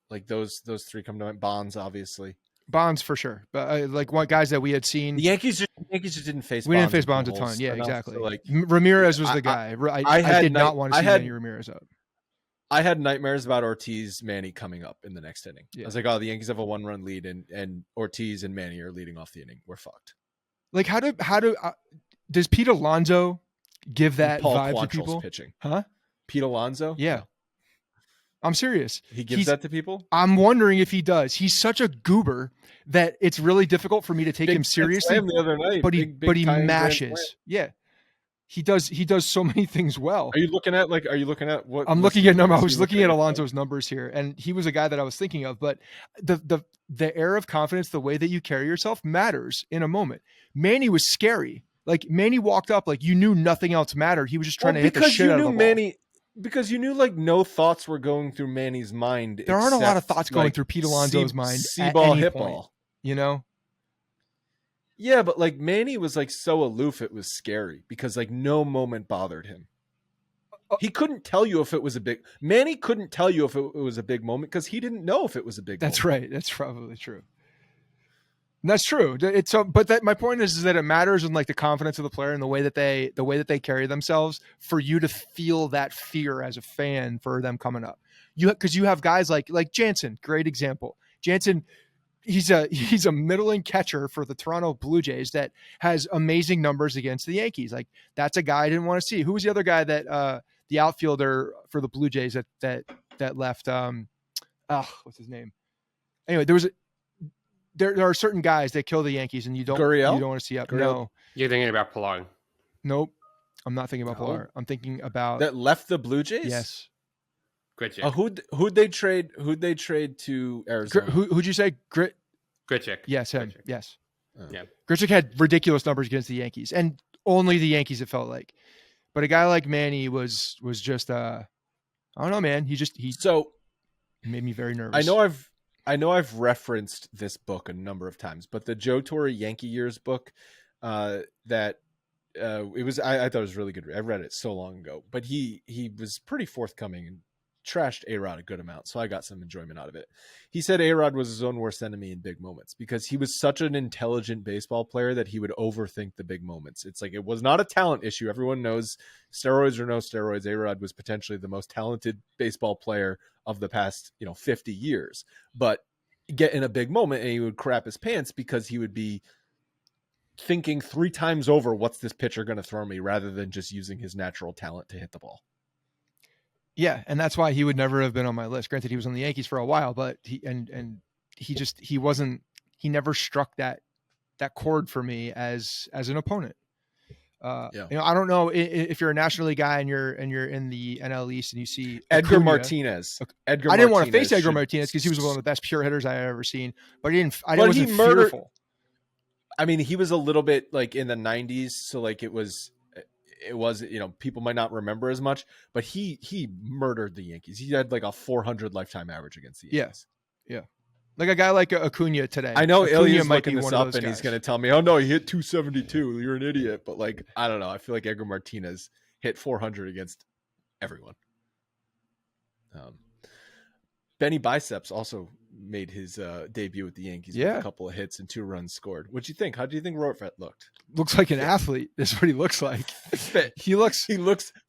like those three come to mind. Bonds, obviously. Bonds for sure, but like what guys that we had seen. The Yankees just didn't face. We Bonds didn't face Bonds a Pujols ton. Yeah, enough, exactly. So like Ramirez was the guy. I did not want to see Manny Ramirez up. I had nightmares about Ortiz Manny coming up in the next inning. Yeah. I was like, oh, the Yankees have a 1-run lead, and Ortiz and Manny are leading off the inning. We're fucked. Like does Pete Alonso give that Paul vibe Quantrill's to people? pitching. Huh? Pete Alonso? Yeah. No. I'm serious. He gives that to people? I'm wondering if he does. He's such a goober that it's really difficult for me to take him seriously. The other night, but he mashes. Yeah. He does so many things well. Are you looking at what? I'm looking at numbers. I was looking at Alonso's numbers here, and he was a guy that I was thinking of. But the air of confidence, the way that you carry yourself, matters in a moment. Manny was scary. Like Manny walked up like you knew nothing else mattered. He was just trying to hit the shit out of the ball. Manny, because you knew like no thoughts were going through Manny's mind. There aren't a lot of thoughts going through Pete Alonso's mind. C-ball, hit ball. Yeah, but like Manny was like so aloof, it was scary because like no moment bothered him. He couldn't tell you if it was a big. Manny couldn't tell you if it was a big moment because he didn't know if it was a big. That's moment. Right. That's probably true. And that's true. My point is that it matters in like the confidence of the player and the way that they carry themselves for you to feel that fear as a fan for them coming up. Because you have guys like Jansen, great example. Jansen. He's a middling catcher for the Toronto Blue Jays that has amazing numbers against the Yankees. Like that's a guy I didn't want to see. Who was the other guy that the outfielder for the Blue Jays that left? What's his name? Anyway, there are certain guys that kill the Yankees and you don't want to see up. Gurriel? No, You're thinking about Pilar. Nope. I'm not thinking about Pilar. I'm thinking about that left the Blue Jays. Yes. Grichuk. Who'd they trade to Arizona? Who'd you say? Grichuk. Yes, him. Grichuk. Yes. Yeah. Grichuk had ridiculous numbers against the Yankees, and only the Yankees, it felt like. But a guy like Manny was just I don't know, man. He made me very nervous. I know I've referenced this book a number of times, but the Joe Torre Yankee Years book I thought it was really good. I read it so long ago, but he was pretty forthcoming and trashed A-Rod a good amount, so I got some enjoyment out of it. He said A-Rod was his own worst enemy in big moments because he was such an intelligent baseball player that he would overthink the big moments. It's like it was not a talent issue. Everyone knows steroids or no steroids, A-Rod was potentially the most talented baseball player of the past 50 years. But get in a big moment and he would crap his pants because he would be thinking 3 times over what's this pitcher going to throw me rather than just using his natural talent to hit the ball. Yeah, and that's why he would never have been on my list. Granted, he was on the Yankees for a while, but he never struck that chord for me as an opponent. I don't know if you're a National League guy and you're in the NL East and you see Edgar Acuna. Martinez. I didn't want to face Edgar Martinez because he was one of the best pure hitters I had ever seen, but he wasn't fearful. I mean, he was a little bit like in the 90s, so like it was people might not remember as much, but he murdered the Yankees. He had like a 400 lifetime average against the Yankees. Yeah. Like a guy like Acuna today. I know Ilya's might be looking this up and he's going to tell me, oh no, he hit 272. You're an idiot. But like, I don't know. I feel like Edgar Martinez hit 400 against everyone. Benny Biceps also made his debut with the Yankees with a couple of hits and 2 runs scored. What'd you think? How do you think Rortvedt looked? Looks like an athlete. Is what he looks like. Fit. He looks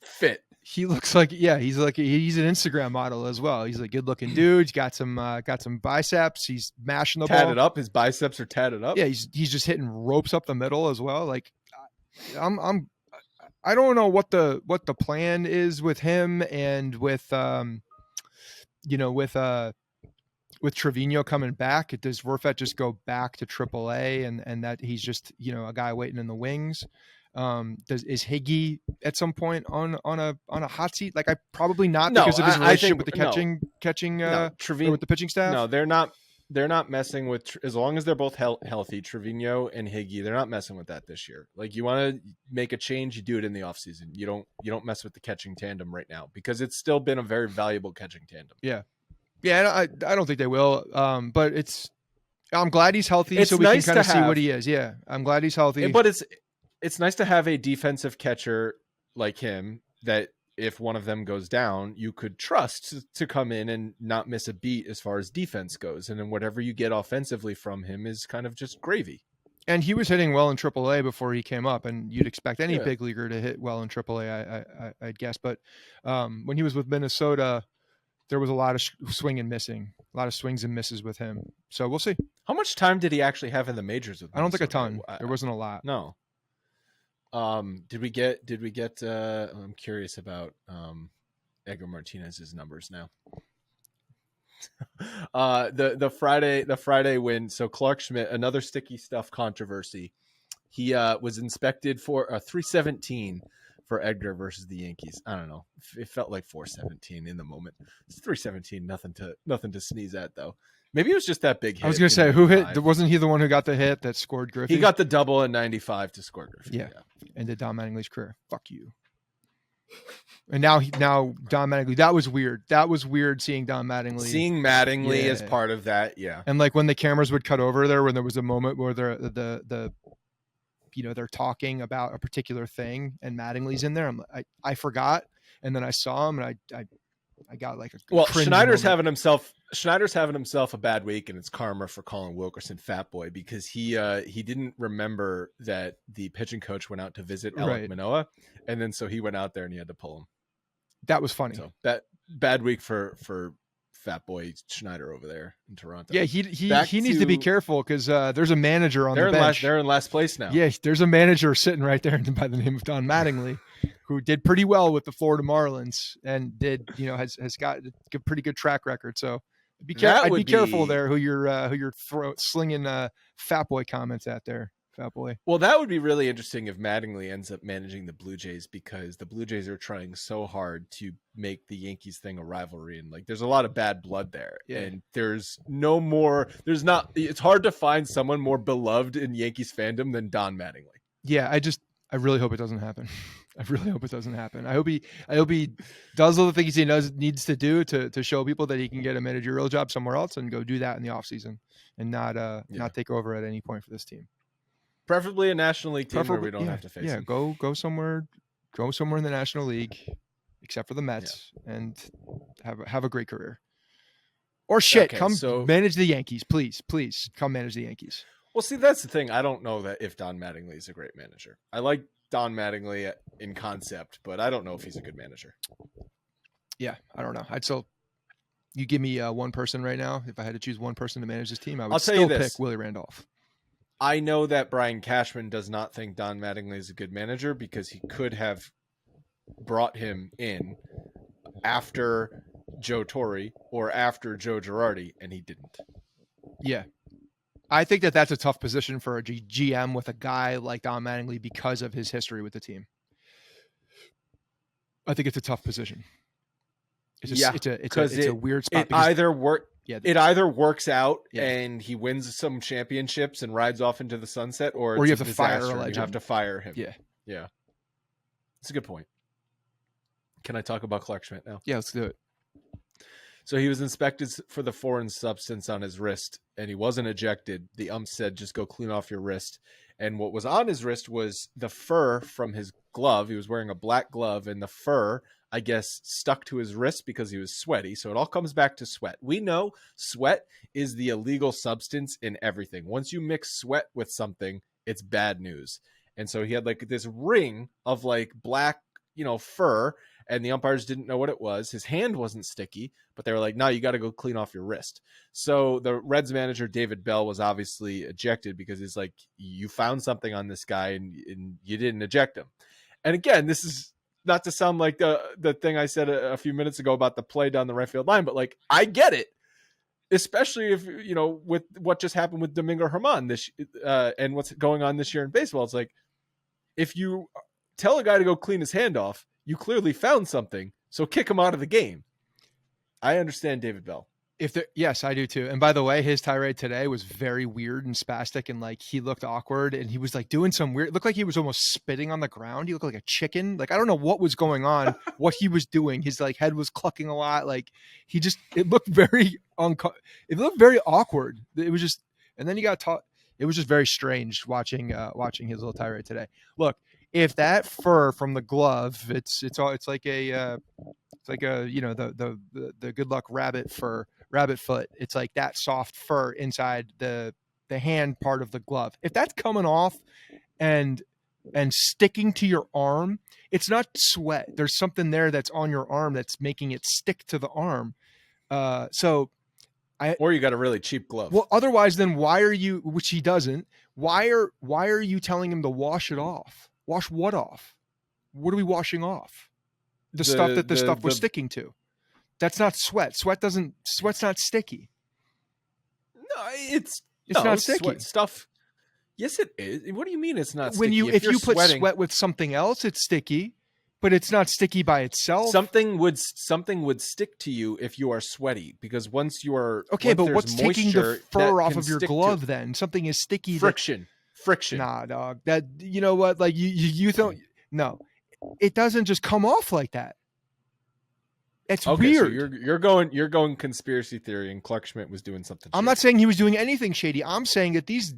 fit. He looks like he's an Instagram model as well. He's a good looking dude. He's got some biceps. He's mashing the ball. Tatted up. His biceps are tatted up. Yeah, he's just hitting ropes up the middle as well. Like I don't know what the plan is with him and with with Trevino coming back. Does Rortvedt just go back to AAA and that he's just a guy waiting in the wings? Is Higgy at some point on a hot seat? Like, I probably not because of his relationship with the catching Trevino, with the pitching staff. No, they're not messing with, as long as they're both healthy, Trevino and Higgy, they're not messing with that this year. Like, you want to make a change, you do it in the offseason. You don't mess with the catching tandem right now because it's still been a very valuable catching tandem. Yeah. I don't think they will. But I'm glad he's healthy, so we nice can kind of see what he is. Yeah, I'm glad he's healthy. But it's nice to have a defensive catcher like him that if one of them goes down, you could trust to come in and not miss a beat as far as defense goes. And then whatever you get offensively from him is kind of just gravy. And he was hitting well in AAA before he came up, and you'd expect any big leaguer to hit well in AAA, I'd guess. But when he was with Minnesota, there was a lot of swing and missing, a lot of swings and misses with him. So we'll see. How much time did he actually have in the majors with Minnesota? I don't think a ton. There wasn't a lot. No. Did we get I'm curious about Edgar Martinez's numbers now. The Friday win. So Clarke Schmidt, another sticky stuff controversy. He was inspected for a 317 for Edgar versus the Yankees. I don't know. It felt like 417 in the moment. It's 317, nothing to sneeze at though. Maybe it was just that big hit. I was going to say, who hit? Wasn't he the one who got the hit that scored Griffey? He got the double in 95 to score Griffey. Yeah. Ended Don Mattingly's career. Fuck you. And now Don Mattingly. That was weird. That was weird seeing Don Mattingly. Seeing Mattingly as part of that, yeah. And like when the cameras would cut over there, when there was a moment where they're talking about a particular thing and Mattingly's in there, I forgot, and then I saw him and I got like a Schneider's having himself a bad week, and it's karma for Colin Wilkerson fat boy because he didn't remember that the pitching coach went out to visit Alek Manoah, and then so he went out there and he had to pull him. That was funny. So that bad week for fat boy Schneider over there in Toronto. Yeah, he needs to be careful because there's a manager on the bench. They're in last place now. Yeah, there's a manager sitting right there by the name of Don Mattingly, who did pretty well with the Florida Marlins and has got a pretty good track record. So be careful there who you're slinging fat boy comments at there. Fat boy. Well, that would be really interesting if Mattingly ends up managing the Blue Jays, because the Blue Jays are trying so hard to make the Yankees thing a rivalry, and like there's a lot of bad blood there. Yeah. And it's hard to find someone more beloved in Yankees fandom than Don Mattingly. Yeah, I really hope it doesn't happen. I really hope it doesn't happen. I hope he does all the things he needs to do to show people that he can get a managerial job somewhere else and go do that in the offseason and not take over at any point for this team. Preferably a National League team where we don't have to face him. Go somewhere in the National League, except for the Mets, and have a great career. Or manage the Yankees, please. Come manage the Yankees. Well, see, that's the thing. I don't know that if Don Mattingly is a great manager. I like Don Mattingly in concept, but I don't know if he's a good manager. Yeah, I don't know. You give me one person right now. If I had to choose one person to manage this team, I would still pick Willie Randolph. I know that Brian Cashman does not think Don Mattingly is a good manager because he could have brought him in after Joe Torre or after Joe Girardi, and he didn't. Yeah. I think that's a tough position for a GM with a guy like Don Mattingly because of his history with the team. I think it's a tough position. It's a weird spot. It either works out and he wins some championships and rides off into the sunset, or you have to fire a legend. You have to fire him. Yeah. It's a good point. Can I talk about Clarke Schmidt now? Yeah, let's do it. So he was inspected for the foreign substance on his wrist, and he wasn't ejected. The ump said, just go clean off your wrist. And what was on his wrist was the fur from his glove. He was wearing a black glove, and the fur, I guess, stuck to his wrist because he was sweaty. So it all comes back to sweat. We know sweat is the illegal substance in everything. Once you mix sweat with something, it's bad news. And so he had like this ring of like black, fur, and the umpires didn't know what it was. His hand wasn't sticky, but they were like, no, you got to go clean off your wrist. So the Reds manager, David Bell, was obviously ejected because he's like, you found something on this guy and you didn't eject him. And again, this is not to sound like the thing I said a few minutes ago about the play down the right field line, but like, I get it. Especially if, with what just happened with Domingo Germán this and what's going on this year in baseball. It's like, if you tell a guy to go clean his hand off, you clearly found something, so kick him out of the game. I understand David Bell. Yes, I do too. And by the way, his tirade today was very weird and spastic, and like he looked awkward, and he was like doing some weird. It looked like he was almost spitting on the ground. He looked like a chicken. Like I don't know what was going on, what he was doing. His like head was clucking a lot. Like it looked very it looked very awkward. It was just, and then he got taught. It was just very strange watching his little tirade today. Look, if that fur from the glove, it's like a the good luck rabbit foot. It's like that soft fur inside the hand part of the glove. If that's coming off and sticking to your arm, it's not sweat. There's something there that's on your arm that's making it stick to the arm. Or you got a really cheap glove. Well, otherwise, then why are you? Which he doesn't. Why are you telling him to wash it off? Wash what off? What are we washing off? The stuff that the stuff was sticking to. That's not sweat. Sweat's not sticky. No, it's not sticky. Stuff. Yes, it is. What do you mean it's not when sticky? If you put sweat with something else, it's sticky, but it's not sticky by itself. Something would stick to you if you are sweaty, because once you are but what's taking the fur off of your glove then? Something is sticky. Friction. Nah, dog. That you know what? Like you don't. No, it doesn't just come off like that. It's weird. So you're going conspiracy theory, and Clarke Schmidt was doing something. I'm not saying he was doing anything shady. I'm saying that these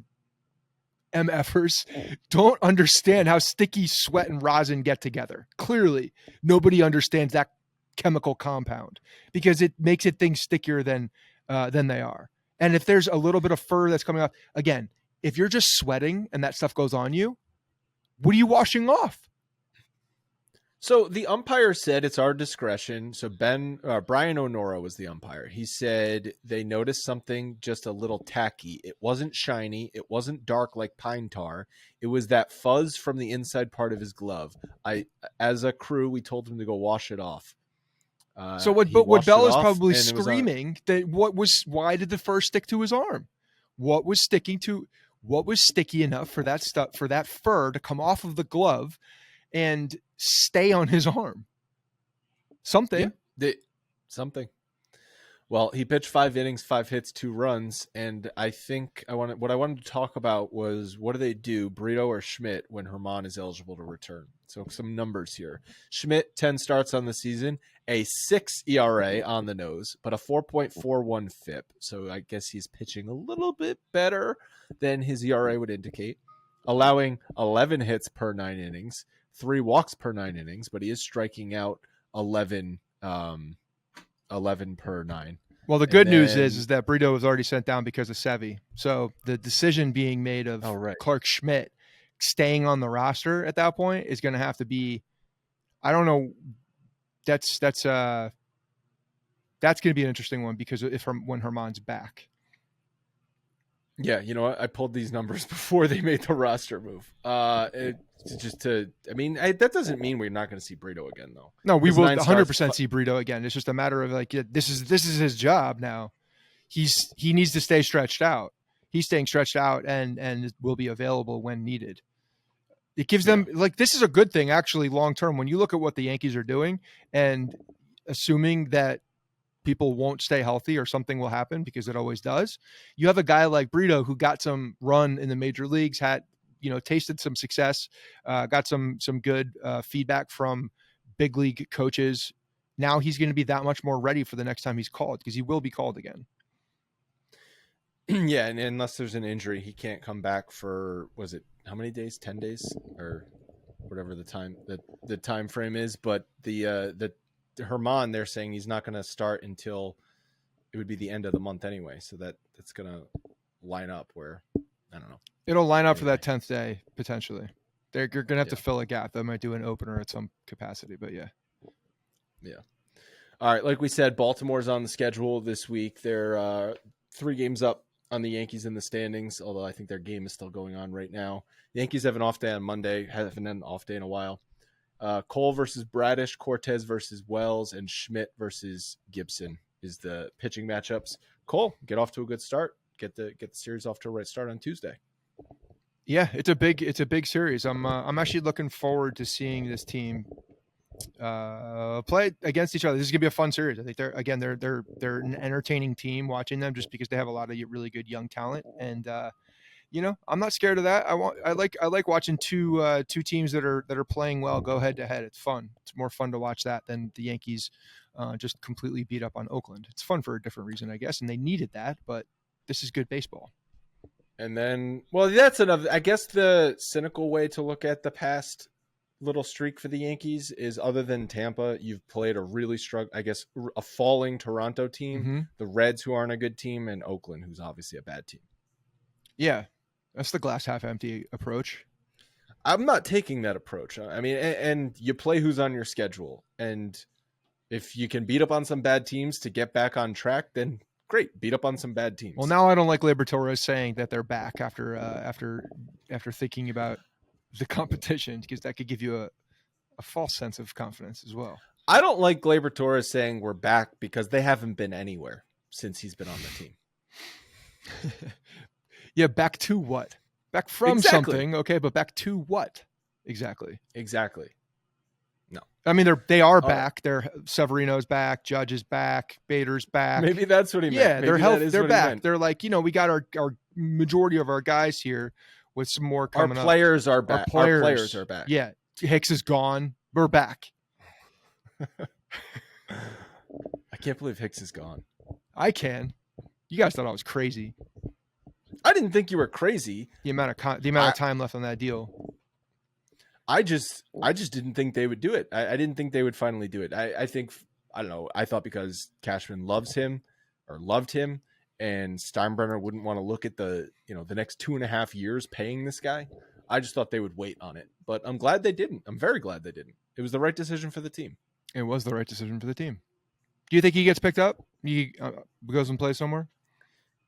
MFers don't understand how sticky sweat and rosin get together. Clearly, nobody understands that chemical compound because it makes things stickier than they are. And if there's a little bit of fur that's coming off, again, if you're just sweating and that stuff goes on you, what are you washing off? So the umpire said it's our discretion. So Brian Onora was the umpire. He said they noticed something just a little tacky. It wasn't shiny. It wasn't dark like pine tar. It was that fuzz from the inside part of his glove. As a crew, we told him to go wash it off. So what Bell is probably screaming that why did the fur stick to his arm? What was sticky enough for that fur to come off of the glove and stay on his arm? Something. Yeah, something. Well, he pitched 5 innings, 5 hits, 2 runs, and I think what I wanted to talk about was what do they do, Brito or Schmidt, when Germán is eligible to return? So some numbers here. Schmidt, 10 starts on the season, a 6 ERA on the nose, but a 4.41 FIP. So I guess he's pitching a little bit better than his ERA would indicate, allowing 11 hits per 9 innings, 3 walks per 9 innings, but he is striking out 11 per 9. Well, the good news is that Brito was already sent down because of Sevy. So the decision being made of Clarke Schmidt staying on the roster at that point is going to have to be, I don't know. That's going to be an interesting one because when Germán's back. Yeah, you know what? I pulled these numbers before they made the roster move. That doesn't mean we're not going to see Brito again, though. No, we will 100% see Brito again. It's just a matter of like this is his job now. He needs to stay stretched out. He's staying stretched out and will be available when needed. It gives them this is a good thing actually long term when you look at what the Yankees are doing and assuming that people won't stay healthy or something will happen because it always does. You have a guy like Brito who got some run in the major leagues, had, tasted some success, got some good feedback from big league coaches. Now he's going to be that much more ready for the next time he's called because he will be called again. Yeah. And unless there's an injury, he can't come back for, how many days? 10 days or whatever the time frame is. But the Herman, they're saying he's not going to start until it would be the end of the month anyway. So that's going to line up where, I don't know. It'll line up Anyway. for that 10th day, potentially. You're going to have to fill a gap. They might do an opener at some capacity, but yeah. Yeah. All right. Like we said, Baltimore's on the schedule this week. They're 3 games up on the Yankees in the standings, although I think their game is still going on right now. The Yankees have an off day on Monday, haven't had an off day in a while. Cole versus Bradish, Cortez versus Wells, and Schmidt versus Gibson is the pitching matchups. Cole, get off to a good start. Get the series off to a right start on Tuesday. Yeah, it's a big series. I'm actually looking forward to seeing this team play against each other. This is gonna be a fun series. I think they're an entertaining team watching them just because they have a lot of really good young talent. And I'm not scared of that. I like watching two teams that are playing well go head to head. It's fun. It's more fun to watch that than the Yankees just completely beat up on Oakland. It's fun for a different reason, I guess, and they needed that. But this is good baseball. And then, well, that's another. I guess the cynical way to look at the past little streak for the Yankees is, other than Tampa, you've played a really a falling Toronto team, the Reds, who aren't a good team, and Oakland, who's obviously a bad team. Yeah, that's the glass half empty approach. I'm not taking that approach. I mean, and you play who's on your schedule, and if you can beat up on some bad teams to get back on track, then great, beat up on some bad teams. Well, now I don't like Gleyber Torres saying that they're back after thinking about the competition, because that could give you a false sense of confidence as well. I don't like Gleyber Torres saying we're back, because they haven't been anywhere since he's been on the team. Yeah, back to what? Back from something, okay, but back to what? Exactly. No. I mean, they are back. They're Severino's back, Judge is back, Bader's back. Maybe that's what he meant. Yeah, they're back. They're like, we got our majority of our guys here with some more coming up. Our players are back. Our players are back. Yeah. Hicks is gone. We're back. I can't believe Hicks is gone. I can. You guys thought I was crazy. I didn't think you were crazy. The amount of time left on that deal. I just didn't think they would do it. I didn't think they would finally do it. I think, I don't know. I thought because Cashman loved him, and Steinbrenner wouldn't want to look at the next 2.5 years paying this guy. I just thought they would wait on it, but I'm glad they didn't. I'm very glad they didn't. It was the right decision for the team. It was the right decision for the team. Do you think he gets picked up? He goes and plays somewhere?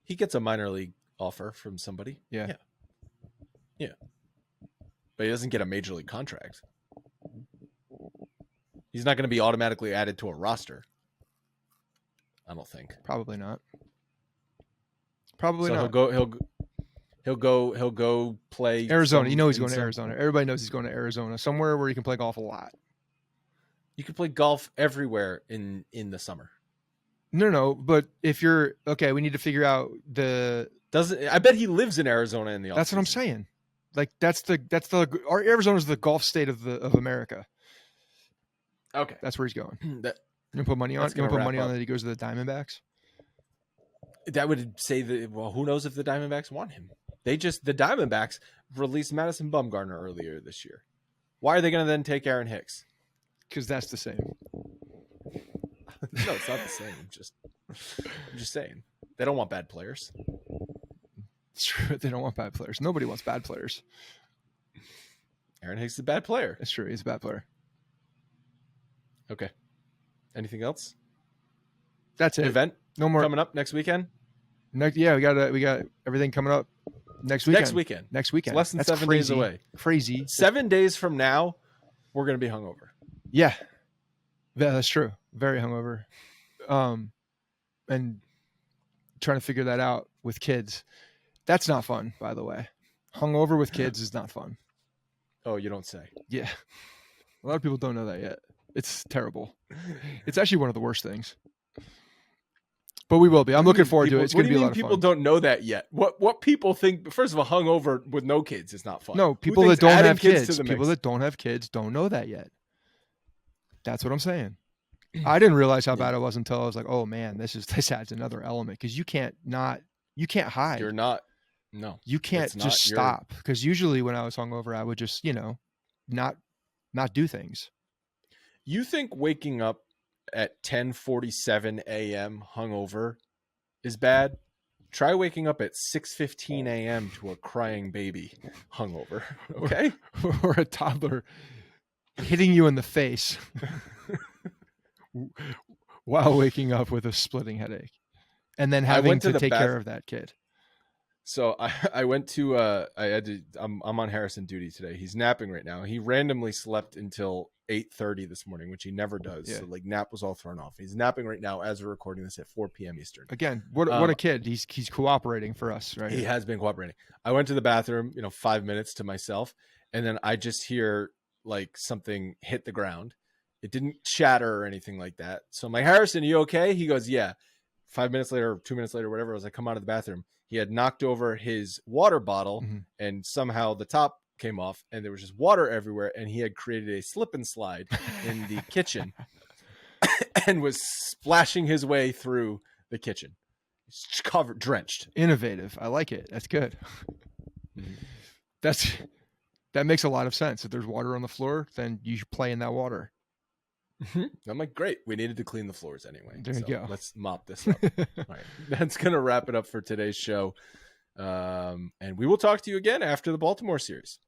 He gets a minor league offer from somebody. Yeah. But he doesn't get a major league contract. He's not going to be automatically added to a roster. I don't think. Probably not. He'll go play Arizona. He's going to Arizona. Everybody knows he's going to Arizona. Somewhere where he can play golf a lot. You can play golf everywhere in the summer. No. But if you're okay, we need to figure out I bet he lives in Arizona in the off-season. That's what I'm saying. Like our Arizona's the golf state of America. Okay, that's where he's going. You put money on. You put money on that he goes to the Diamondbacks. That would say that. Well, who knows if the Diamondbacks want him? The Diamondbacks released Madison Bumgarner earlier this year. Why are they going to then take Aaron Hicks? Because that's the same. No, it's not the same. I'm just saying they don't want bad players. It's true. They don't want bad players. Nobody wants bad players. Aaron Hicks is a bad player. That's true. He's a bad player. Okay. Anything else? That's it. Event? No more coming up next weekend? We got everything coming up next weekend. Next weekend. It's less than 7 days away. Crazy. 7 days from now, we're going to be hungover. Yeah. That's true. Very hungover. And trying to figure that out with kids. That's not fun, by the way. Hungover with kids is not fun. Oh, you don't say. Yeah. A lot of people don't know that yet. It's terrible. It's actually one of the worst things. But we will be. I'm looking forward to it. It's going to be a lot of fun. People don't know that yet. What people think, first of all, hungover with no kids is not fun. No, people that don't have kids. People that don't have kids don't know that yet. That's what I'm saying. I didn't realize how bad it was until I was like, oh man, this adds another element, because you can't hide. You're not. No, You can't it's not just your- stop, because usually when I was hungover, I would just, not do things. You think waking up at 10:47 a.m. hungover is bad? Try waking up at 6:15 a.m. to a crying baby hungover. Okay? Or a toddler hitting you in the face while waking up with a splitting headache, and then having went to to the take bath- care of that kid. So I went to I had to I'm on Harrison duty today. He's napping right now. He randomly slept until 8:30 this morning, which he never does. Yeah. So like nap was all thrown off. He's napping right now as we're recording this at 4 p.m. Eastern. Again, what a kid. He's cooperating for us, right? He has been cooperating. I went to the bathroom, 5 minutes to myself, and then I just hear like something hit the ground. It didn't shatter or anything like that. So I'm like, Harrison, you okay? He goes, yeah. 5 minutes later, 2 minutes later, whatever, as I come out of the bathroom, he had knocked over his water bottle, and somehow the top came off and there was just water everywhere, and he had created a slip and slide in the kitchen and was splashing his way through the kitchen. He's covered, drenched. Innovative. I like it. That's good. That makes a lot of sense. If there's water on the floor, then you should play in that water. I'm like, great. We needed to clean the floors anyway. There you go. Let's mop this up. All right. That's going to wrap it up for today's show. And we will talk to you again after the Baltimore series.